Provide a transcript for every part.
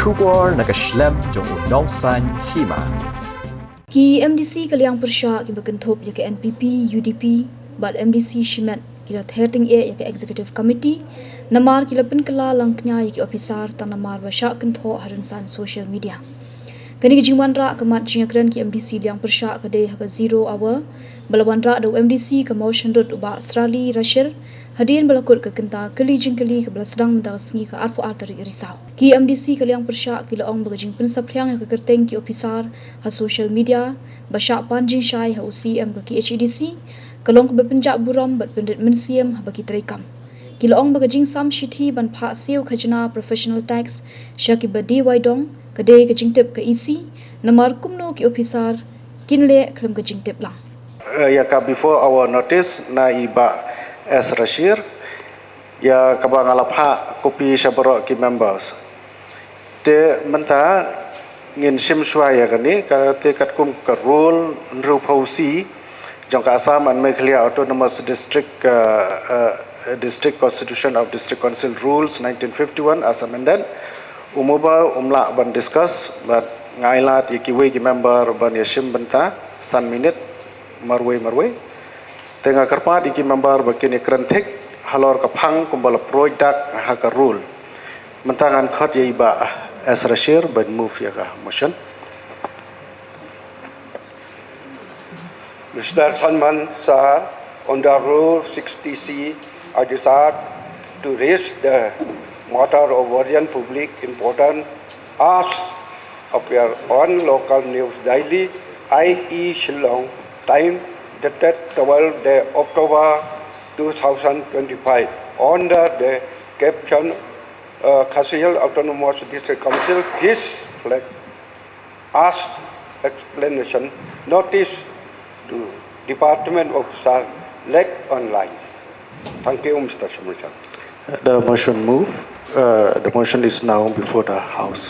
kubor nakaslem jong unong san Hima. Ki MDC ke Liang Pyrshah ki berkentop ya ke NPP, UDP, bad MDC Shimet kila Ther ya ke Executive Committee, namar kila Pynkylla Langkñia ya ke Ophisar tan namar basyak kentho haransan social media. Kani kejingwan ra kemat jingakran ki MDC Liang Pyrshah ke day ke 0 hour, balawan ra do MDC ke motion road uba Australia Rashir, hadirin balakut ke kenta keli jingkeli ke bala sedang mendak sengi ke arpu arteri risau. Ki MDC ke Liang Pyrshah kila ong bagajing pensapriang ya ke kerteng ki Ophisar ha social media, basyak panjing syai ha UCM ke HEDC, kalong ke bepenjak buram bat pendit mensiam ha bagi terikam. Kila ong bagajing sam shithi ban pak siu khajna professional tax syaki badi waidong kedai kejing tip ke isi namar kumno ki Ophisar kinle kelam kejing tip lang. Ya ka before our notice na iba as Rashir ya ka ba ngalapha kopi sabaro ki members te menta ngin sim shwa ya kani ka te kat kum ka rule ru phausi jong ka Assam and Meghalaya Autonomous District Constitution of District Council Rules 1951 as amended umuba umla ban discuss but ngailat ikiwe ki member ban yashim benta san minute marwe tengah kerpat iki member bakini krentek halor ka phang kumbala product ha ka rule mentangan khot ye iba as Rashir ban move ya ka motion. Mr. Salman Shah, under Rule 60C, I desire to raise the matter of urgent public importance as appear on local news daily, i.e. Shillong, time dated 12 October 2025, under the caption Kashmir Autonomous District Council, his flag, as explanation, notice to Department of Official leg online. Thank you, Mr. Chairman. The motion move. The motion is now before the House.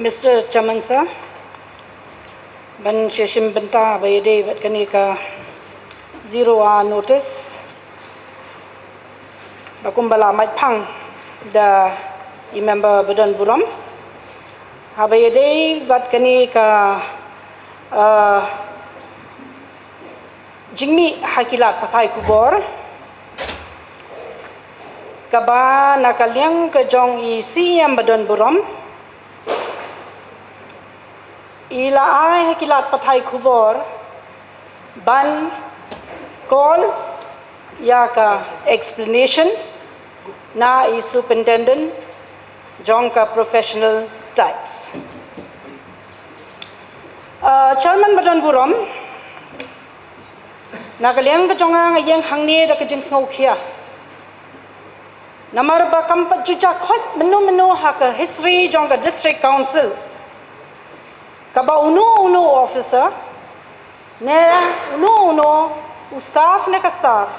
Mr. Chairman, sir, ban session benta bayade bat kani ka 0 hour notice. Bakumbala mai phang da member badan buram. Habayade bat kani ka jingmi hakilat pakai kubor kaba nakaliang ke jong isi yang badan buram ila ai hakilat pakai kubor ban call ya ka explanation na i superintendent jong ka professional types. Chairman badan buram nakaliang ka jong ang yang hangni da ka jing snaukhia namar ba kampat juja khot menu ha ka history jong ka district council kaba unu officer ne unu staff ne ka staff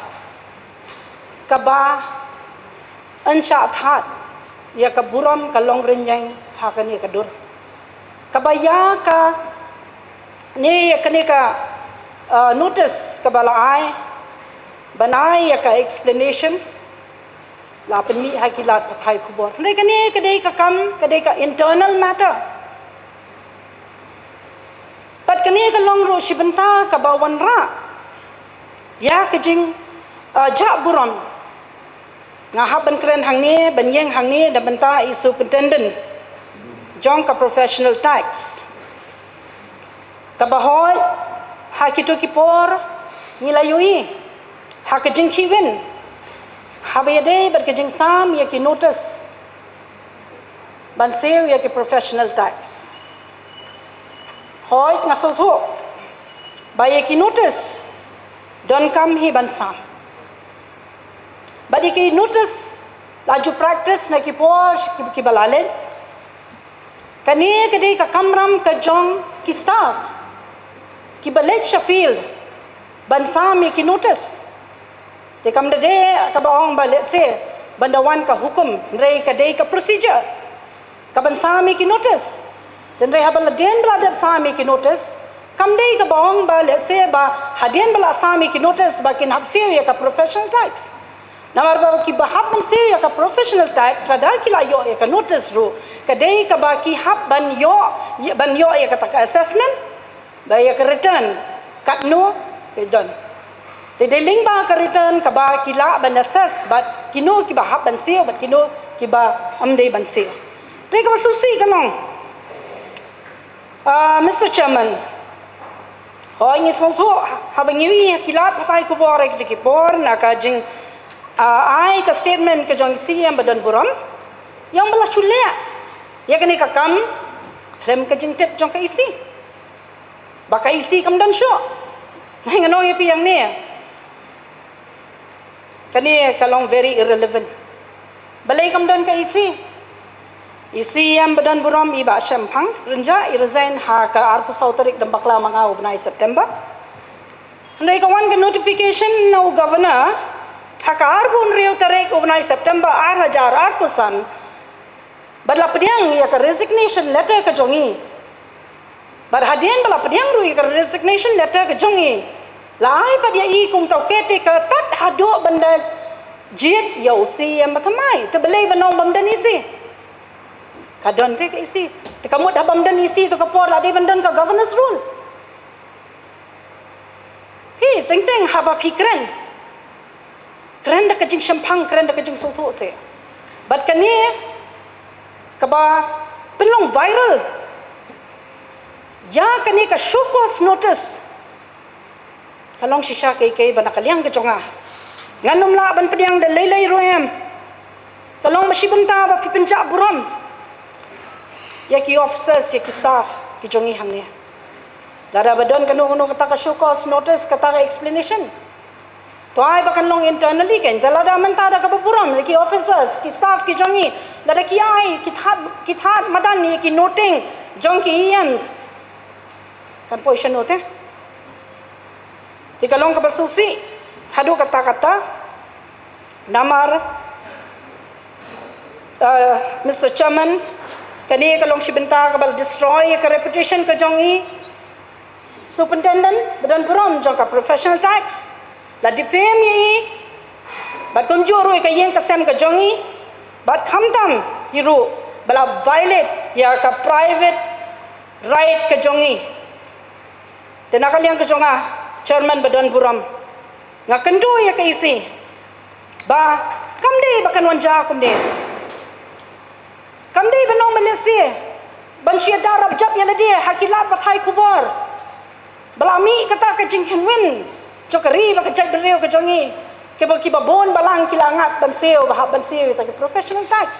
kaba ansha that ya ka buram ka longren yang ha ka ni ka dur kaba ya ka ni ya ka ni ka notice kabala ai banai ya ka explanation la penmi hakilat pakai kubor ni kani kadai ka kam kadai ka internal matter pat kani ka long ro shibenta ka bawan ra ya kejing ja buram ngahaban kren hangni banyeng hangni da benta i superintendent jong ka professional tax ka bahoy hakito kipor nilayui hakejing kiwin habayade berkejing sam ya ki notice bansew ya ki professional tax hoy ngaso tho baye ki notice don kam hi bansam badi ki notice laju practice na ki por ki balale kani kedi ka kamram ka jong ki staff ki balek shafil bansami ki notice te kam de ka baong balet se bandawan ka hukum rei ka dei ka procedure ka bansami ki notice dan rei habal den bladap sami ki notice kam dei ka baong balet se ba hadien bala sami ki notice ba kin hapsi ya ka professional tax Namar ba ki bahap man se ya ka professional tax la da ki la yo ya ka notice ru kadai ka ba ki hap ban yo ya ka ta assessment ba ya ka return kat no ke don de ling ba ka return ka ba ki la ban assess but kino ki bahap ban se but kino ki ba amde ban se de ka susi kalong Mr. Chairman Hoi ni song tho habang yui kilat matai ko bore ki por na ka jing ai ka statement ke jong CM badan buram yang bala chule ya kani ka kam klem ka jing tep jong ka isi baka isi kam dan syo ngai ngano ye pi yang ni kani kalong very irrelevant balai kam dan ka isi yang badan buram iba syampang renja i resign ha ka arpu sautarik dan bakla mangau benai September ndai kawan ke notification no governor Hakar pun riu tarik ubnai September 2008 badla pediang ya ke resignation letter ke jongi bad hadian bala pediang ru ke resignation letter ke jongi lai padia I kum tau kete ke tat hado benda jit ya usi yang matamai te belai banong bamdan isi kadon te ke isi te kamu dah bamdan isi tu ke por adi bandan ke governance rule hi teng haba pikran keren dah kejing syampang, keren dah kejing sultuk se. But kani, kaba pelong viral. Ya kani ka show cause notice. Kalong shisha kay bana Liang ke jonga. Nganum la ban pediang de lelai roem. Kalong masih benta ba pipenjak buram. Ya ki officers, ya ki staff ki jongi hangni. Dada badan kanu kata ka show cause notice, kata ka explanation. Tuai bahkan long internally kan, dalada mentada ke buram, ki officers, ki staff ki jongi, lada ki ai, ki that madan ni ki noting, jong ki EMs, kan position note. Tika long ke bersusi, hadu kata-kata, namar, Mr. Chairman, kani kalong si benta kabal destroy ke reputation ke jongi, superintendent, badan buram jong ka professional tax. La defame ye bat kunjuru ka yen ka sem ka jongi bat khamtam hiru bala violate ya ka private right ka jongi tenakal yang ka jonga chairman badan buram nga kendo ya ka isi ba kamde bakan wanja kumde kamde banong Malaysia bansia darab jat ya ladi hakilat bathai kubor balami kata ka jinghen win Cokeri baka jai beriu ke jongi ke baki babon balang kilangat ban seo bahab ban seo ta professional tax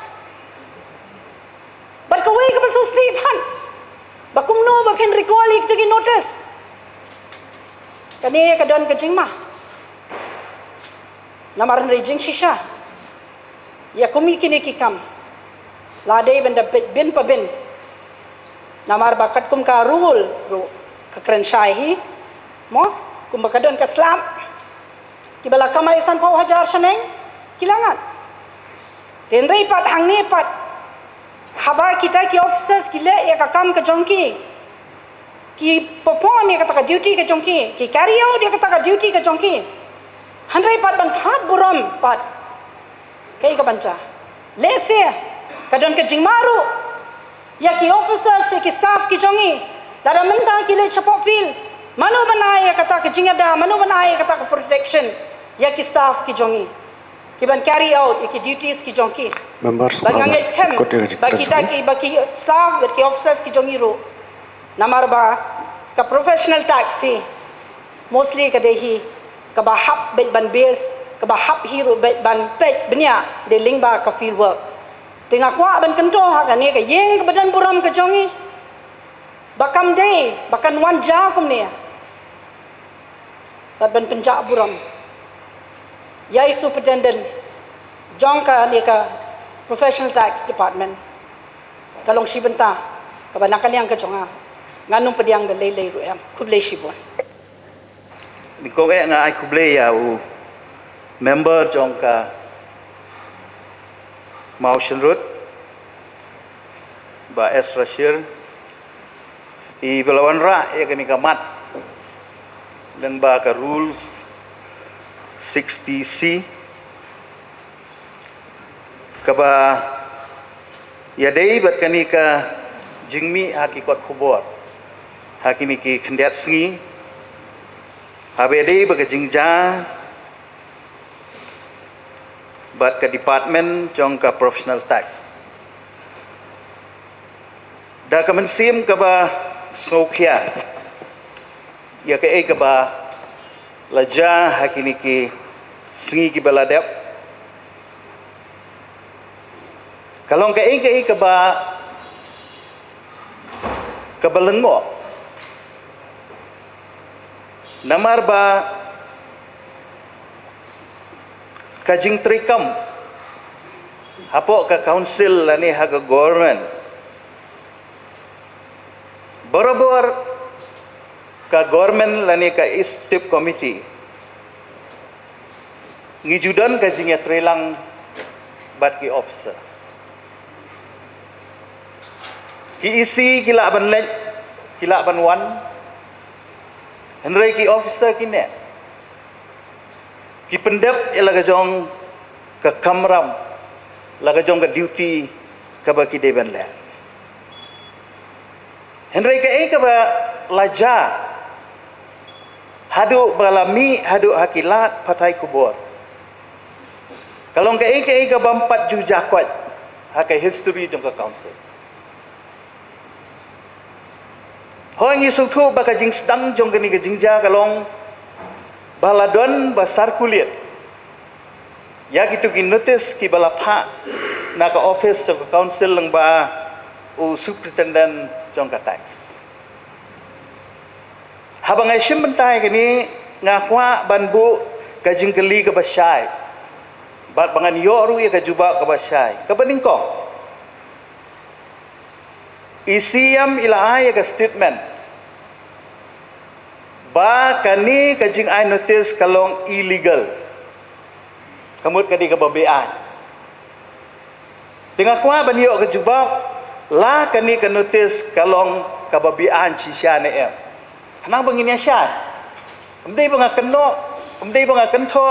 bar ka wei ka basusi phan bakum no ba pen recall ik tagi notice kani ka don ka jingma namaran rejing shisha ya kumi kini kikam lade benda bin pa bin namar bakat kum ka rule ka kren shahi mo kumbakadon ka slam kibala kamay san po hajar saneng kilangat tenrei pat hangni pat haba kita ki officers ki le ya kam ka jongki ki perform ya kata duty ka jongki ki carry out ya kata duty ka jongki hanrei pat ban khat buram pat kai ka bancha le se kadon ka jingmaru ya ki officers ki staff ki jongi dara menda ki le chapok fil Manu banai kata ke jingada, manu banai kata ke protection, ya ki staff ki jongi, ki ban carry out, ya ki duties ki jongi. Members, Banganget scam, bagi bagi staff, bagi officers ki jongi ro. Namar ba ka professional taxi, mostly ka dehi, ka bahap bet ban base, ka bahap hero bet ban pet benya, de lingba ka field work. Tengah kuat ban kento ha ka ni ka yeng ka badan buram ka jongi. Bakam day, bakan wanja kum ni. Ban penjak buram. Yai superintendent jong ka ni ka professional tax department. Kalong si benta ka banakal yang ka jonga. Nganong pediang da lelei ru am kublei sibon. Ni ko nga ai kublei ya u member jong ka motion root ba es rashir I belawan ra ya kani kamat dan ba ka rules 60C kaba ya dei bat kani ka jingmi haki kot khubor hakini ki khendet sngi habe dei ba jingja bat ka department jong ka professional tax da ka mensim kaba sokhya ya ka kaba laja hakini ki sngi ki baladep kalong ka kaba kabalengo namar ba kajing trikam hapo ka council lani haga government borobor ka government lani ka step committee ngijudan kajing ya trilang bat ki officer ki isi kila ban lek kila ban wan henry ki officer kine ki pendep ilaga jong ka kamram laga jong ka duty ka ba ki deban le henry ka ba laja hadu balami hadu hakilat patai kubur kalong ka ba 4 jujakwat hakai history jong ka council Hoi ngi suthu baka jing stang jong kani ka jingja kalong baladon basar kulit ya gitu ki notice ki balapha na ka office of council lang ba u superintendent jong ka tax habang ay simbentai kani ngakwa banbu ka jingkeli ka basyai bat bangan yoru ya ka juba ka basyai ka baningko isiam ilahay ka statement ba kani kajing ay notice kalong illegal kamut kadi ka babean tengah kwa banyo ka jubak la kani ka notice kalong kababean si siya na em kanang bangin niya siya umday ba nga kano umday ba nga kanto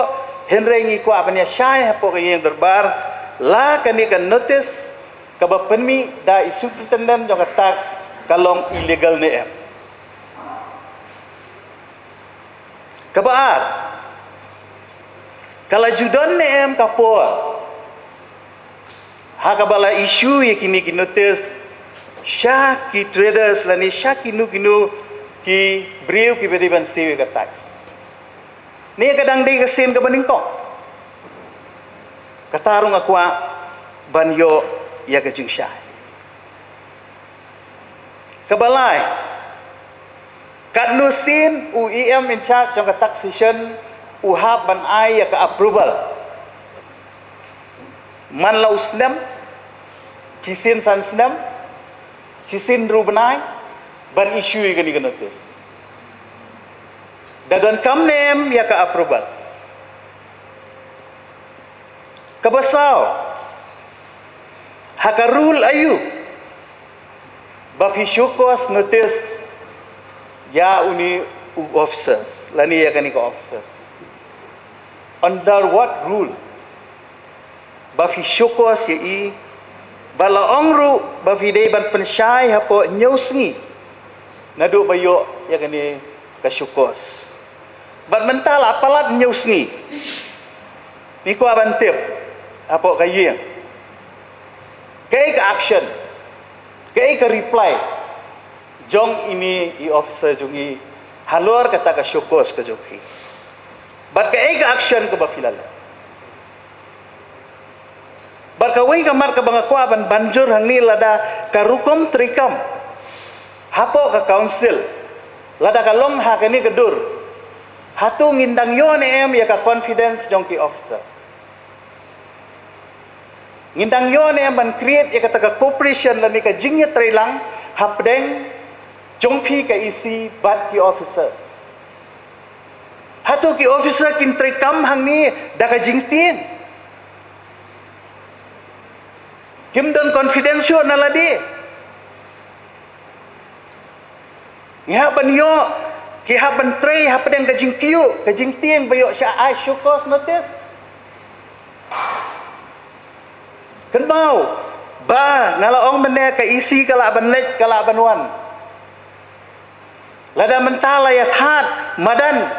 henry ngi kwa ba niya siya hapo kayong darbar la kani ka notice kaba penmi da superintendent jong tax kalong illegal ni em kabaat kala judon ni em kapo hakabala issue ye kini ki notice sya ki traders lani sya kinu ki brew ki beriban sewe ka tax ni kadang dei ka sen ka baningko katarung akwa banyo ya ka jingsyah kabalai kat nusin UEM in charge of taxation uhab ban ai ya ka approval man la usnam kisin san snam kisin rubanai ban issue gani ka notice dagan kam nem ya ka approval kabasaw hakarul ayu bafi syukos notice ya uni officers lani ya kani ka officers under what rule bafi syukos ya i bala ongru bafi dei ban pensyai hapo nyusngi nadu bayo ya kani ka syukos ban mental apalat nyusngi ni ko abantip hapo kayeng kay ka action kay ka reply jong ini i officer jong i halor kata ka syukos ka joki bat kay ka action ka bafilala bat ka wei ka mar ka bangakwa ban banjur hangni lada ka rukom trikam hapo ka council lada ka long ha kani kedur hatu ngindang yo ne em ya ka confidence jong ki officer ngindang yo ne ban create ya kata ka cooperation lani ka jingya trilang hapdeng jongpi ka isi bat ki officers hatu ki officer kin trikam hangni da ka jingtin kimdon confidential naladi ya ban yo ki haban tre hapdeng ka jingkiu ka jingtin bayo sya ai syukos notice kan mau ba ngala ong mene ka isi kala banlet kala banwan lada mentala ya that madan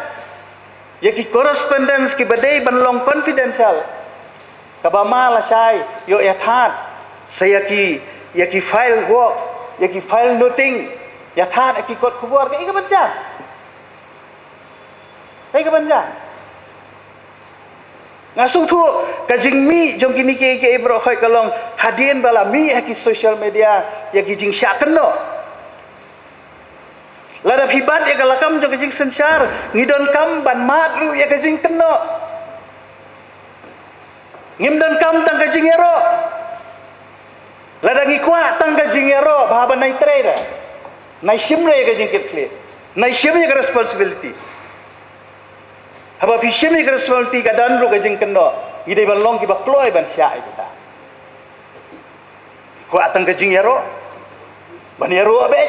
ya ki correspondence ki badai banlong confidential kabama la sai yo ya that saya ki ya ki file work ya ki file noting ya that ki kot kubur ka banja banja ngasung tu kajing mi jong kini ke ibro khoi kalong hadien bala mi ki social media ya ki jing syak keno lada hibat ya kalakam jong kajing sensar ngidon kam ban madru ya kajing keno ngimdan kam tang kajing ero lada ngikwa tang kajing ero bahaba nai trade nai shimre kajing kitli nai shimre ka responsibility haba fishimi ka responsibility ka danru ka jing kendo ide balong ki bakloy ban sya kita ko atang ka jing yaro ban yaro abe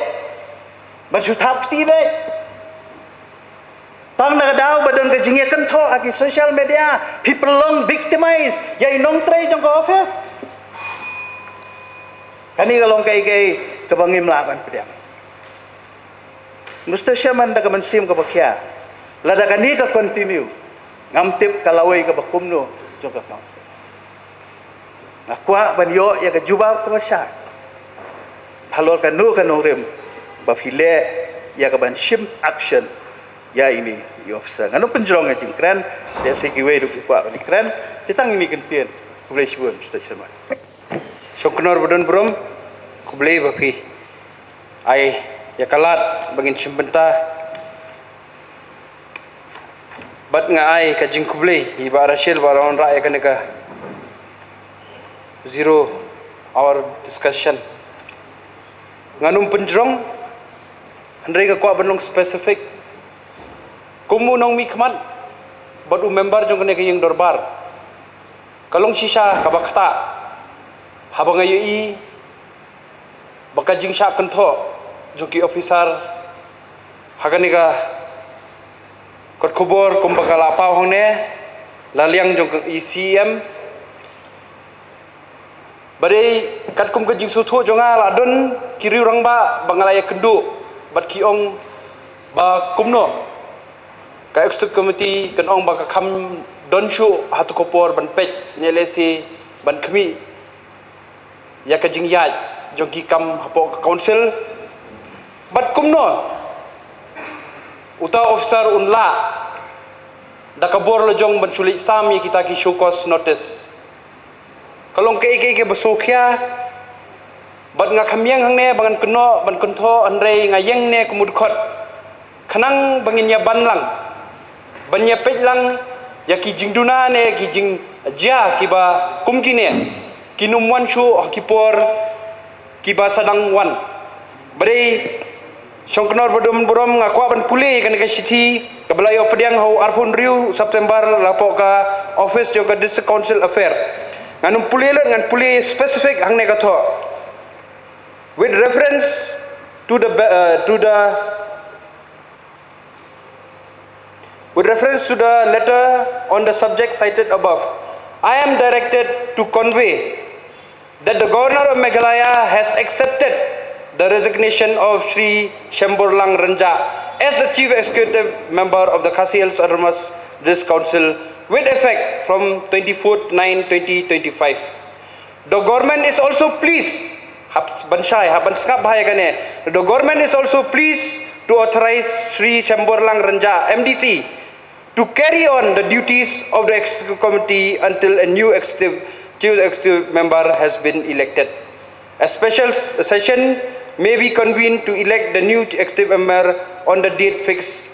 ban sutap ti be tang na daw badon ka jing yakan tho aki social media people long victimize ya inong tray jong ka office kani kalong kai ka bangim laban pediam mustasya man da ka mansim ka bakya lada kani ka continue ngamtip kalawai ka bakumno jong ka council nakwa banyo ya ka jubab ka masya halor ka nu ka nongrim bafile ya ka ban shim action ya ini yo officer ngano penjrong ngajing kran ya sekiwe du kwa ni kran titang ini kentien kublai shibun station man soknor bodon brom kublai bafi ai ya kalat bagin shimbenta bat nga ai ka jing kublai iba rashil baron ra ya kaneka 0 hour discussion nganum penjrong handai ka kwa banong specific kumu nong mikman bat member jong kaneka yung dorbar kalong sisa kabakta habang ayi baka jing sya kentho joki officer haganeka kot kubur kumbaka lapau hongne la Liang jong ECM badai kat kum kajing suthu jonga ladon kiri urang ba bangalaya kendu bat kiong ba kumno ka executive committee kan ong ba ka kham don shu hatu kopor ban pech nyelesi ban khmi ya kajing yaj jong ki kam hapo council bat kumno uta officer unla dakabor lo jong bansulik sami kita ki shukos notice kalong ke basokya bat nga khamyang hangne bangan keno ban kuntho anrei ngayeng ne kumudkhot khanang banginya banlang banya petlang ya ki jingduna ne ki jing ja ki ba kumkine kinum wan shu hakipor ki ba sadang wan badai Songknor bodom borom ngakwa ban pulih kan ka city kabelayo pediang ho arpun riu September lapok ka office jo ka district council affair nganum pulih le ngan pulih specific hangne ka tho with reference to the letter on the subject cited above I am directed to convey that the governor of Meghalaya has accepted the resignation of Sri Shemborlang Ranja as the Chief Executive Member of the Khasi-Hills Autonomous District Council with effect from 24th 9 2025. The government is also pleased the government is also pleased to authorize Sri Shemborlang Ranja MDC to carry on the duties of the Executive Committee until a new Chief Executive Member has been elected. A special session may be convened to elect the new executive member on the date fixed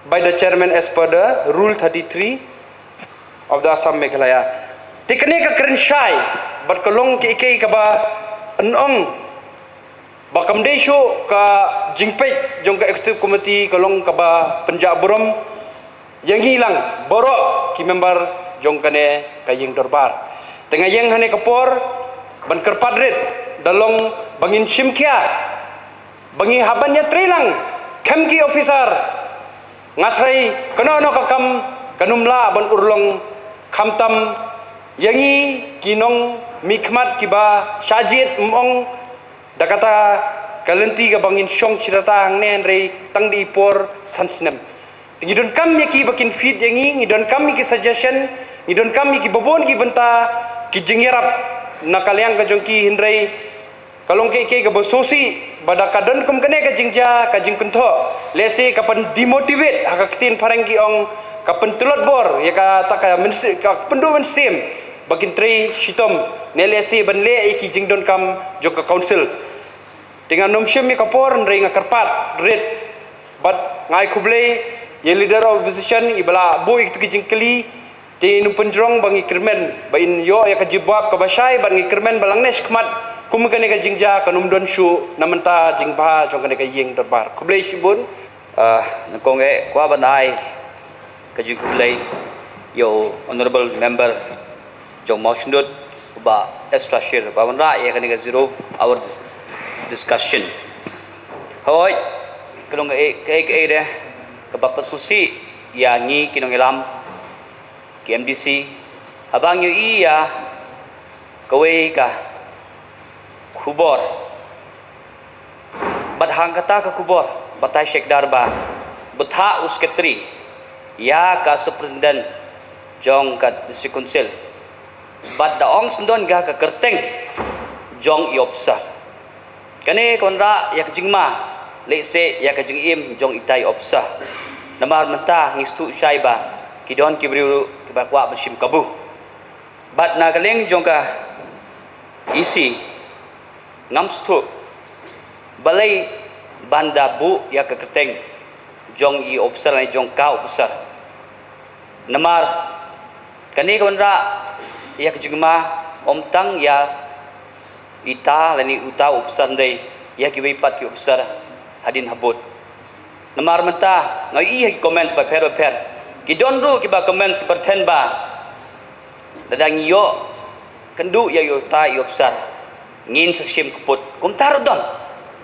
by the chairman as per the Rule 33 of the Assam Meghalaya. Tikne ka kren shai bat kalong ki ikei ka ba anong bakam desho ka jingpej jong ka executive committee kalong ka ba Punjab Buram yang hilang borok ki member jong kane ka ying dorbar tengah yang hane kapor ban kerpadret dalong bangin simkia bangi habannya trilang kemki officer ngatrai kenono kakam kanumla ban urlong kamtam yangi kinong mikmat kiba syajit mong dakata kalenti ka bangin syong cirata ang nen rei tang di por sansnem ngidon kam yaki bakin feed yangi ngidon kam ki suggestion ngidon kam ki bobon ki benta ki jingerap nakaliang ka jongki hindrei kalong ke ka bososi bada kadon kum kene ka jingja ka jingkunto lesi kapan demotivate hakatin parangki ong kapan tulot bor ya ka taka mensi ka pendu mensim bakin trei shitom nelesi banle iki jingdon kam joka council dengan nomsyem mi kapor ndrei ngakarpat red but ngai kublei ye leader of opposition ibala boy tu kijing keli ti nu pendrong bangi kirmen ba in yo ya ka jibab ka basai bangi kirmen balang nes kmat kum kane ka jingja kanum don shu namenta jingba jong kane ka yeng darbar kublei shibun kong kwa banai ka jing kublei yo honorable member jong motionut ba extra share ba wanra ya kane ka zero hour discussion hoy kalong ke de kabapa susi yangi kinong ilam ki MDC habang yu iya kawe ka kubor badhang kata ka kubor batai Sheikh Darba betha usketri ya ka superintendent jong ka district council bad daong sendon ga ka kerteng jong iopsa kane konra ya jingma lese ya ka jingim jong itai opsa namar menta ngistu syaiba kidon kibriu kibakwa bersim kabu bat na kaleng jong ka isi ngamstu balai banda bu ya ka keteng jong i opsa lai jong ka opsa namar kane konra ya ka jingma omtang ya ita lani uta opsa ndai ya ki weipat ki opsa hadin habut namar menta ngai i comments by per ki don ru ki ba comments perten ba dadang yo kendu ya yo ta yo besar ngin sesim keput kumtar don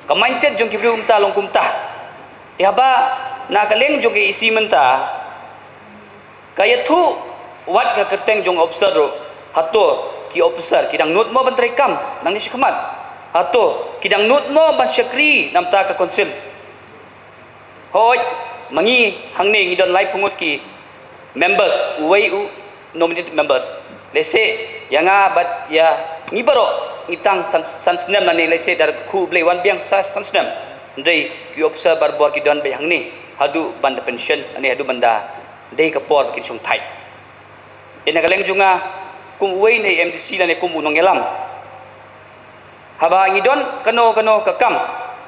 ka mindset jong ki bru kumta long kumta ya ba na kaleng jong ki isi menta kaya tu wat ka keteng jong observer hato ki observer kidang nut mo bantrai kam nang ni shikmat hato kidang nut mo ban syakri namta ka konsil hoy mangi hangni ngidon lai pungut ki members uwei nominated members lese yanga bat ya ngibaro ngitang sansnem nani lese dar ku blei wan biang sansnem ndei ki observer barbor ki don be hangni hadu banda pension ani hadu banda dei kapor kin sung thai ina kaleng junga kum uwei nei MDC lane kum unong elam haba ngidon kano kakam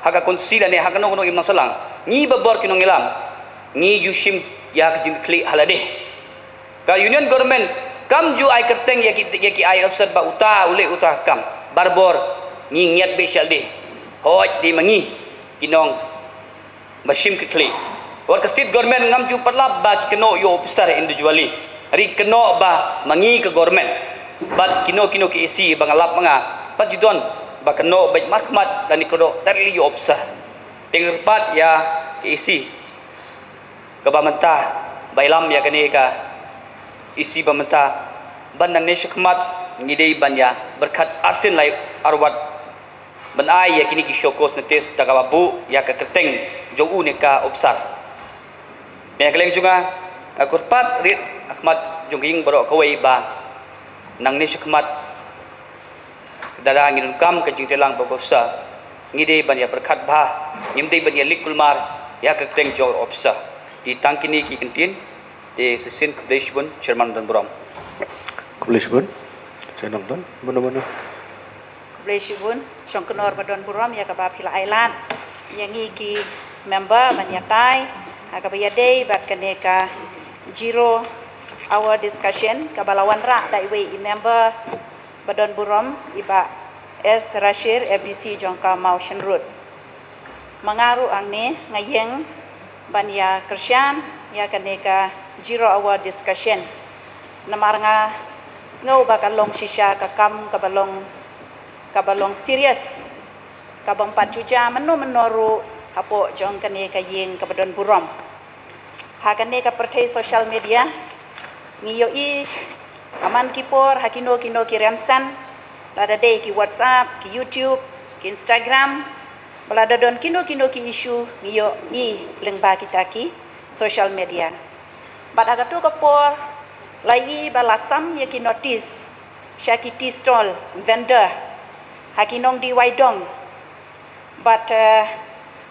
haga konsila ne haga no imang salang ngi babor kinong elam ngi yushim ya jing kli halade ka union government kam ju ai kerteng ya ki ai officer ba uta ule uta kam barbor ngi ngiat be shalde hoj di mangi kinong bashim kli or ka state government ngam ju parlap ba kino yo officer individually ari kino ba mangi ka government bat kino ki isi bangalap mga pajidon bakano baik markmat dan ikodo dari yo officer tingpat ya isi kabamenta bailam ya kani ka isi bamenta bandan ne shikmat ngidei banya berkat asin lai arwat ban ai ya kini ki shokos na test tagababu ya ka keteng jogu ne ka officer me keleng juga akurpat rit ahmad jonging baro kawai ba nang ne shikmat dada ngin kam ka jingtelang bogofsa ngide ban ya berkat ba ngimdei ban ya likulmar ya ka teng jo ofsa di tangkini ki kentin di sesin kudeshbun chairman dan buram Kulishbun, chairman dan mana-mana. Kulishbun songkenor badon buram ya ka ba phila island yangi ki member banyatai ka ba yadei bat kaneka 0 hour discussion ka balawan ra dai we member badon buram iba S Rashir FDC jongka motion road mengaru angni ngayeng banya Kersyan ya kaneka 0 hour discussion namar nga snow bakalong shisha kakam kabalong serious kabang patjuja menoru hapo jong kaneka yeng kabadon buram ha kaneka pertai social media ngiyo i Aman kipor hakino kino ki remsan lada day ki WhatsApp, ki YouTube, ki Instagram, balada don kino ki isu ngiyo i lengba kita ki social media. Bad agatu kapor lai balasam ye ki notice syaki tea stall vendor hakinong di waidong. But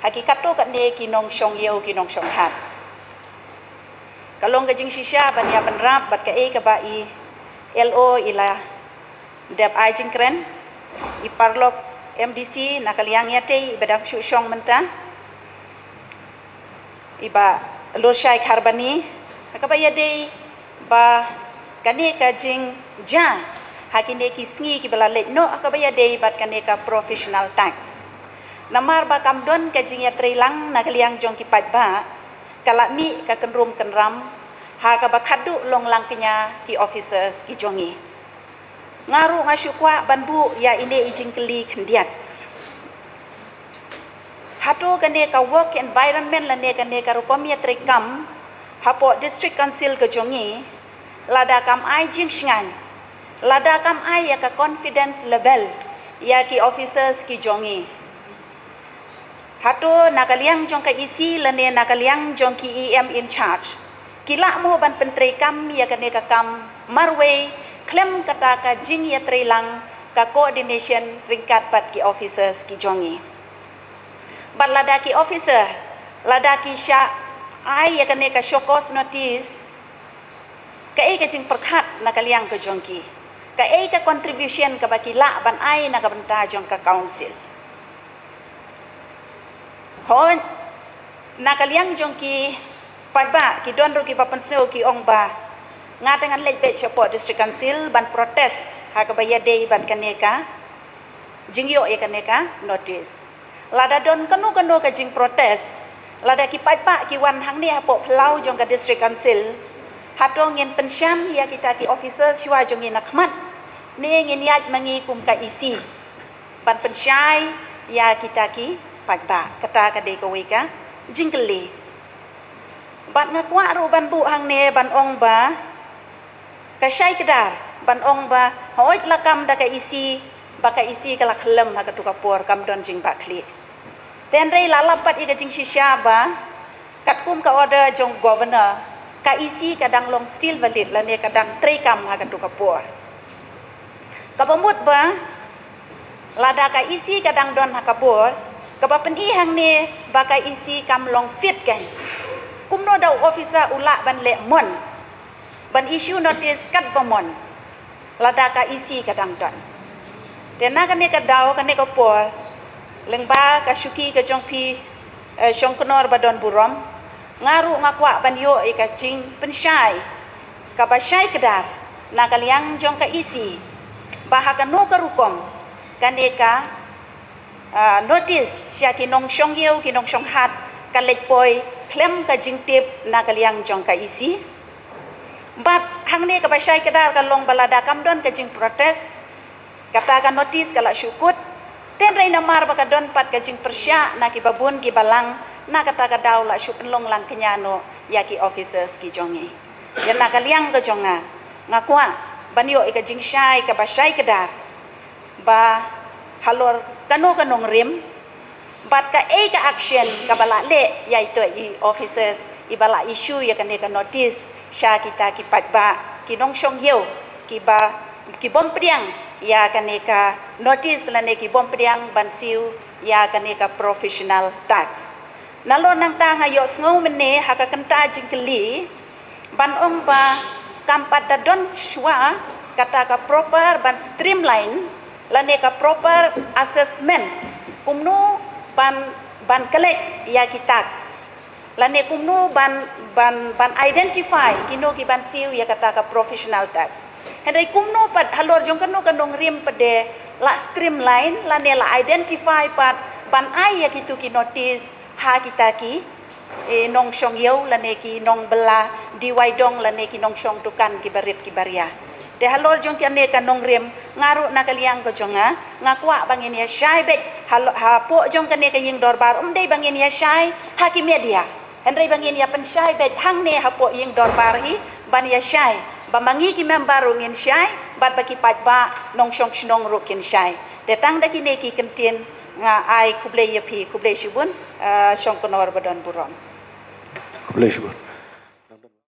hakikato kat ne kinong syong yeu kinong syong hat. Kalong gajing sisya bania benrap bat ka ka ba i LO ila dep ai jingkren i parlok MDC nakaliang yate bedang syong menta iba lo syai kharbani akabaya dei ba kane ka jing ja hakine ki sngi ki bala let no akabaya dei bat kane ka professional tax namar ba kamdon ka jing ya trelang nakaliang jong ki pat ba kalami ka kenrum kenram ha ka bakadu long Langkñia ki officers ki jongi ngaru ngasyukwa banbu ya ini ijing keli kendiat hato kane ka work environment la ne kane ka rukomia trekam hapo district council ke jongi lada kam ai jing sngan lada kam ai ya ka confidence level ya ki officers ki jongi hato nakaliang jong ka isi la ne nakaliang jong ki EM in charge kila mo ban pentre kam ya kane ka kam marwe klem kata ka jing ya trelang ka coordination ringkat pat ki officers ki jongi bat lada ki officer lada ki sya ai ya kane ka shokos notice ka ka jing perkhat na kaliang ke jongki ka ka contribution ka bakila ban ai na ka benta jong ka council hon na kaliang jongki Pagba ki don ro ki papanseo ki ong ba nga dengan lek support district council ban protes ha ka baya day ban kaneka jingyo e kaneka notice lada don kanu ka jing protes lada ki pagba ki wan hang ni hapo phlau jong ka district council hatong ngin pensyam ya kita ki officer shwa jong ngin nakmat ne ngin yat mangi kum ka isi ban pensyai ya kita ki pagba kata ka de ko weka jingkeli bat ngakwa ro ban bu hang ne ban ong ba ka syai kedar ban ong ba hoit lakam da ka isi ba ka isi kala khlem ha ka tu kapor kam don jing ba khli ten rei lalapat i ka jing shisha ba kat kum ka order jong governor ka isi kadang long still valid la ne kadang trei kam ha ka tu kapor ka pemut ba lada ka isi kadang don ha kapor ka ba pen i hang ne ba ka isi kam long fit kan kumno daw officer ula ban le mon ban issue notice kat bomon lada ka isi kadang don tena kane ka daw kane ka por lengba ka syuki ka jongpi syong knor badon burom ngaru ngakwa ban yo e ka jing pensyai ka ba syai kedar na kaliang jong ka isi bahaka no ka rukom kane ka notice sya kinong syong yeu kinong syong hat ka lekpoi klem ka jingtip na kaliang jong ka isi but hang ne ka basyai kedar ka long balada kamdon ka jing protes kata ka notice kala syukut ten rei namar baka don pat ka jing Pyrshah na ki babun ki balang na kata ka daw la syupen long Langkñia no ya ki officers ki jongi yan na kaliang ka jonga ngakwa banyo ka jing syai ka basyai kedar ba halor kanong rim but ka action ka bala le ya itu i officers i bala issue ya kane ka notice sya kita ki patba ki nong syong yeu ki ba ki bom priang ya kane ka notice la ne ki bom priang ban siu ya kane ka professional tax nalo nang ta ngayo sngo mene ha ka kanta jingkeli ban ong ba kampat da don shwa kata ka proper ban streamline la ne ka proper assessment kumno ban collect ya ki tax lane kumno ban identify kino ki ban siu ya kata ka professional tax hendai kumno pat halor jong kanong rim pade la streamline lane la identify pat ban ai ya kitu ki notice ha kita ki nong syong yeu lane ki nong bela di waidong lane ki nong syong tukan ki barit ki baria de halor jong kiane kanong rim ngaru na kaliang ko jonga ngakwa bangin ya syai bet ha po jong kane kaying dorbar dei bangin ya syai hakim media hendai bangin ya pen syai bet hang ne ha po ying dorbar hi ban ya syai bamangi ki member rungin syai bat baki pat ba nong shong shnong rukin syai te tang da ki ne ki kentien nga ai kuble yapi kuble shibun shong konor badon buron Kublai syukur.